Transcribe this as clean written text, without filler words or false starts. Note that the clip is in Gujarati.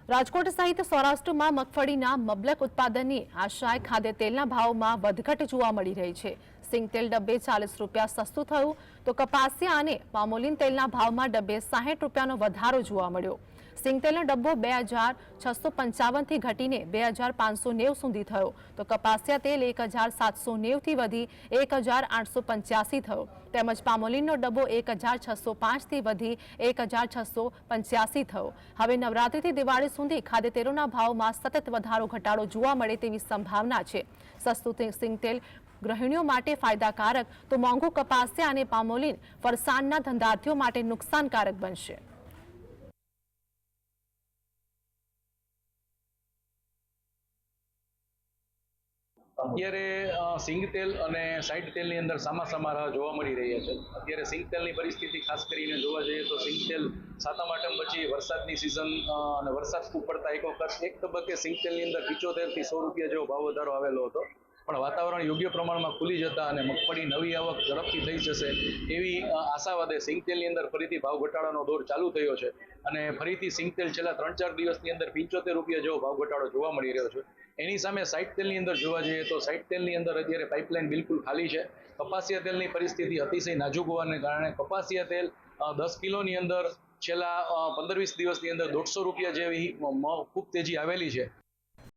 રાજકોટ સહિત સૌરાષ્ટ્રમાં મગફળીના મબલક ઉત્પાદનની આશાએ ખાદ્ય તેલના ભાવમાં વધઘટ જોવા મળી રહી છે। સિંગતેલ ડબ્બે 40 રૂપિયા સસ્તું થયું તો કપાસિયા અને પામોલીન તેલના ભાવમાં ડબ્બે 60 રૂપિયાનો વધારો જોવા મળ્યો। સિંગતેલનો ડબ્બો 2655 થી ઘટીને 2590 સુધી થયો તો કપાસિયા તેલ 1790 થી વધી 1885 થયો તેમજ પામોલીનનો ડબ્બો 1605 થી વધી 1685 થયો। હવે નવરાત્રિથી દિવાળી સુધી ખાદ્ય તેલોના ભાવમાં સતત વધારો ઘટાડો જોવા મળે તેવી સંભાવના છે। સસ્તું સિંગતેલ ગૃહિણીઓ માટે ફાયદાકારક તો મોંઘું કપાસિયા અને પામોલીન ફરસાણના ધંધાર્થીઓ માટે નુકસાનકારક બનશે। અત્યારે સિંગતેલ અને સાઇડ તેલની અંદર સામા રાહ જોવા મળી રહ્યા છે। અત્યારે સિંગતેલની પરિસ્થિતિ ખાસ કરીને જોવા જઈએ તો સિંગતેલ સાતમ આઠમ પછી વરસાદની સિઝન અને વરસાદ ખૂબ પડતા એક વખત એક તબક્કે સિંગતેલની અંદર 75 થી 100 રૂપિયા જેવો ભાવ વધારો આવેલો હતો, પણ વાતાવરણ યોગ્ય પ્રમાણમાં ખુલી જતા અને મગફળી નવી આવક ઝડપથી થઈ જશે એવી આશાવાદે સિંગતેલની અંદર ફરીથી ભાવ ઘટાડાનો દોર ચાલુ થયો છે અને ફરીથી સિંગતેલ છેલ્લા 3-4 દિવસની અંદર 75 રૂપિયા જેવો ભાવ ઘટાડો જોવા મળી રહ્યો છે। એની સામે સાઇડ તેલની અંદર જોવા જઈએ તો સાઇડ તેલની અંદર અત્યારે પાઇપલાઇન બિલકુલ ખાલી છે। કપાસિયા તેલની પરિસ્થિતિ અતિશય નાજુક હોવાને કારણે કપાસિયા તેલ 10 કિલોની અંદર છેલ્લા 15-20 દિવસની અંદર 150 રૂપિયા જેવી ખૂબ તેજી આવેલી છે।